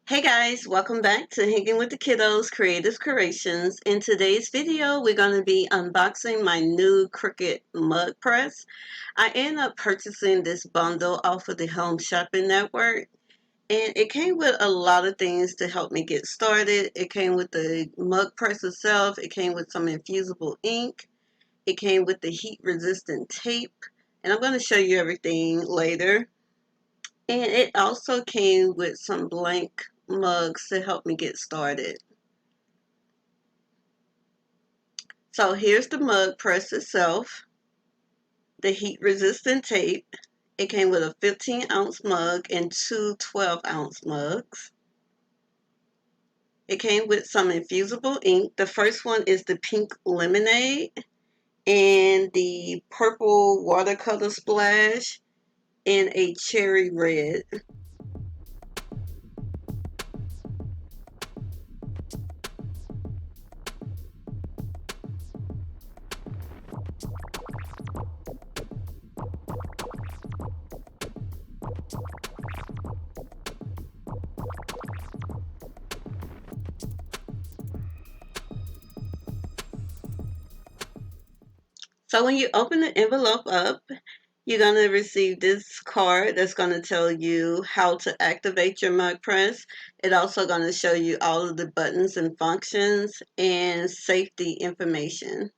Hey guys, welcome back to Hanging with the Kiddos Creative Creations. In today's video, we're going to be unboxing my new Cricut Mug Press. I ended up purchasing this bundle off of the Home Shopping Network, and it came with a lot of things to help me get started. It came with the mug press itself, it came with some infusible ink, it came with the heat resistant tape, and I'm going to show you everything later. And it also came with some blank mugs to help me get started. So here's the mug press itself, the heat resistant tape. It came with a 15-ounce mug and two 12-ounce mugs. It came with some infusible ink. The first one is the pink lemonade and the purple watercolor splash and a cherry red. So when you open the envelope up, you're going to receive this card that's going to tell you how to activate your mug press. It's also going to show you all of the buttons and functions and safety information.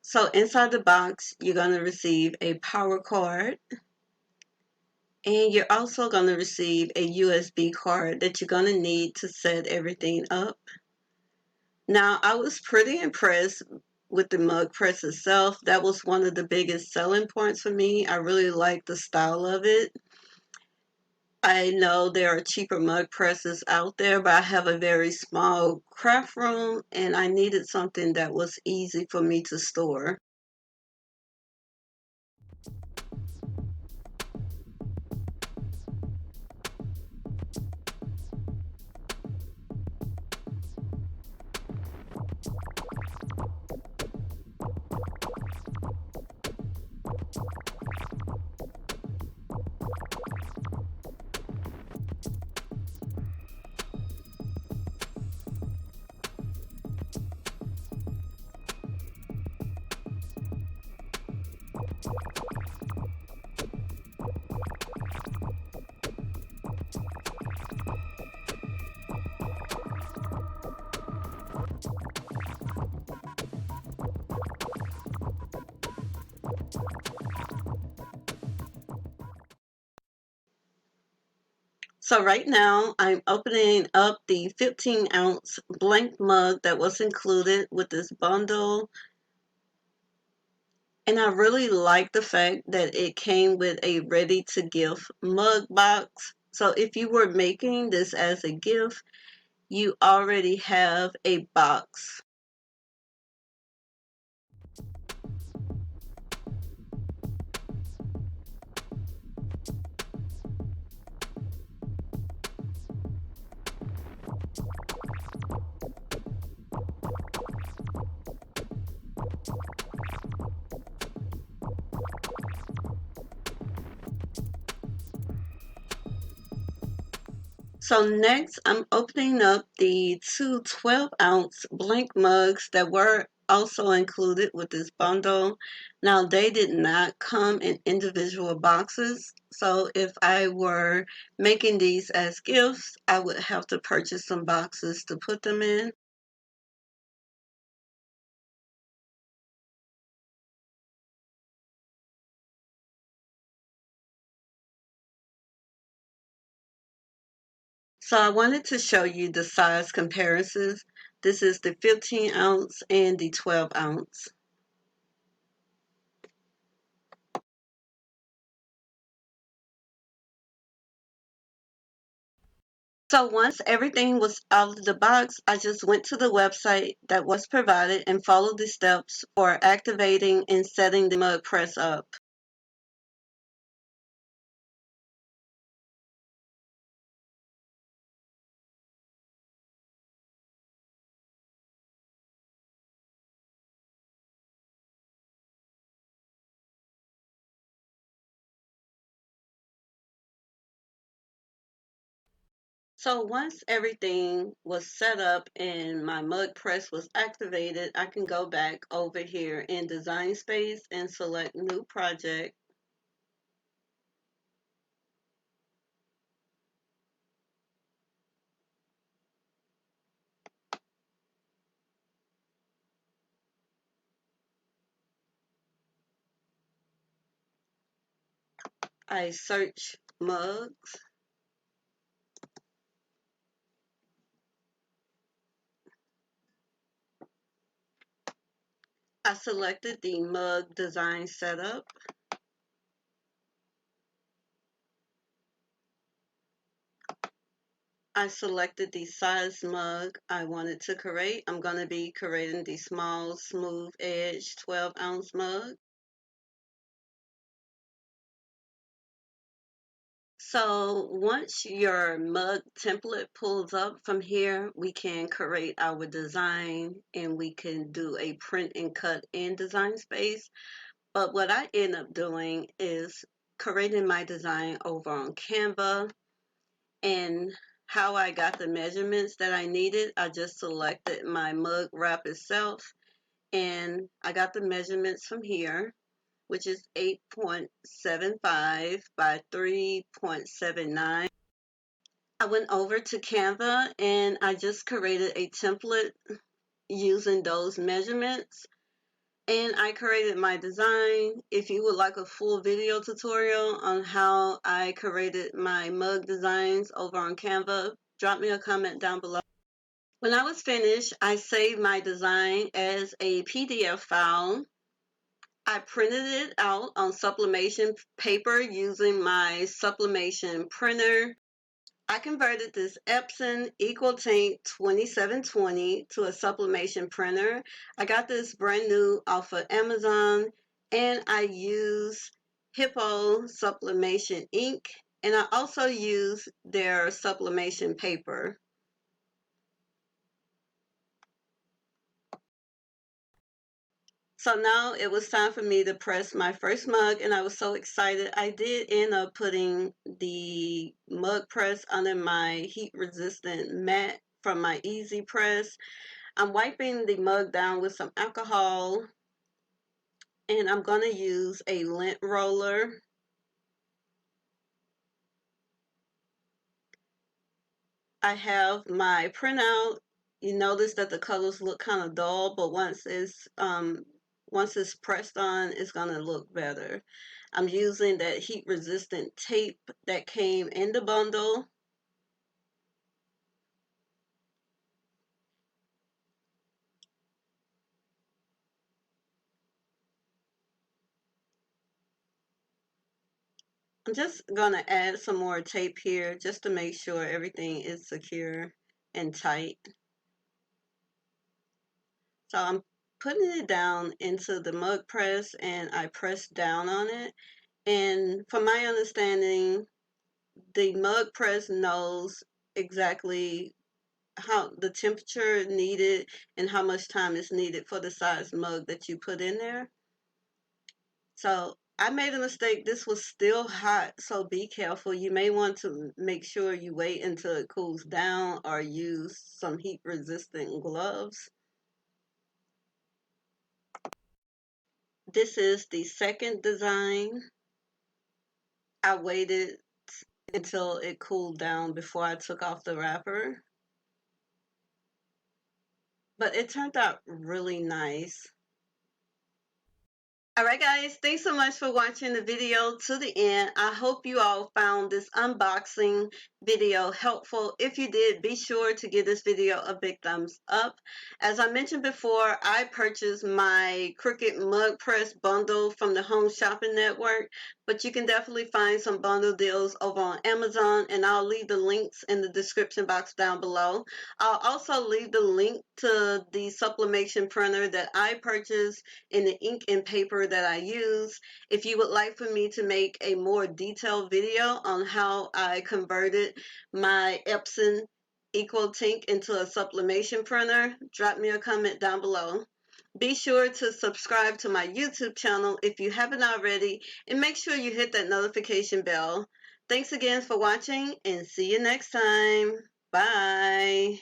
So inside the box, you're going to receive a power card, and you're also going to receive a USB card that you're going to need to set everything up. Now, I was pretty impressed with the mug press itself. That was one of the biggest selling points for me. I really like the style of it. I know there are cheaper mug presses out there, but I have a very small craft room and I needed something that was easy for me to store. So right now I'm opening up the 15-ounce blank mug that was included with this bundle. And I really like the fact that it came with a ready to gift mug box. So if you were making this as a gift, you already have a box. So next, I'm opening up the two 12-ounce blank mugs that were also included with this bundle. Now, they did not come in individual boxes, so if I were making these as gifts, I would have to purchase some boxes to put them in. So I wanted to show you the size comparisons. This is the 15-ounce and the 12-ounce. So once everything was out of the box, I just went to the website that was provided and followed the steps for activating and setting the mug press up. So once everything was set up and my mug press was activated, I can go back over here in Design Space and select New Project. I search mugs. I selected the mug design setup. I selected the size mug I wanted to create. I'm going to be creating the small, smooth edge 12-ounce mug. So once your mug template pulls up from here, we can create our design and we can do a print and cut in Design Space. But what I end up doing is creating my design over on Canva, and how I got the measurements that I needed, I just selected my mug wrap itself and I got the measurements from here, which is 8.75 by 3.79. I went over to Canva and I just created a template using those measurements, and I created my design. If you would like a full video tutorial on how I created my mug designs over on Canva, drop me a comment down below. When I was finished, I saved my design as a PDF file. I printed it out on sublimation paper using my sublimation printer. I converted this Epson EcoTink 2720 to a sublimation printer. I got this brand new off of Amazon, and I use Hiipoo Sublimation Ink, and I also use their sublimation paper. So now it was time for me to press my first mug, and I was so excited. I did end up putting the mug press under my heat resistant mat from my Easy Press. I'm wiping the mug down with some alcohol, and I'm going to use a lint roller. I have my printout. You notice that the colors look kind of dull, but once it's pressed on, it's gonna look better. I'm using that heat resistant tape that came in the bundle. I'm just gonna add some more tape here just to make sure everything is secure and tight. So I'm putting it down into the mug press and I press down on it. And from my understanding, the mug press knows exactly how the temperature needed and how much time is needed for the size mug that you put in there. So I made a mistake. This was still hot, so be careful. You may want to make sure you wait until it cools down or use some heat resistant gloves. This is the second design. I waited until it cooled down before I took off the wrapper. But it turned out really nice. Alright guys, thanks so much for watching the video to the end. I hope you all found this unboxing video helpful. If you did, be sure to give this video a big thumbs up. As I mentioned before, I purchased my Cricut Mug Press bundle from the Home Shopping Network, but you can definitely find some bundle deals over on Amazon, and I'll leave the links in the description box down below. I'll also leave the link to the sublimation printer that I purchased and the ink and paper that I use. If you would like for me to make a more detailed video on how I converted my Epson EcoTink into a sublimation printer, drop me a comment down below. Be sure to subscribe to my YouTube channel if you haven't already, and make sure you hit that notification bell. Thanks again for watching, and see you next time. Bye.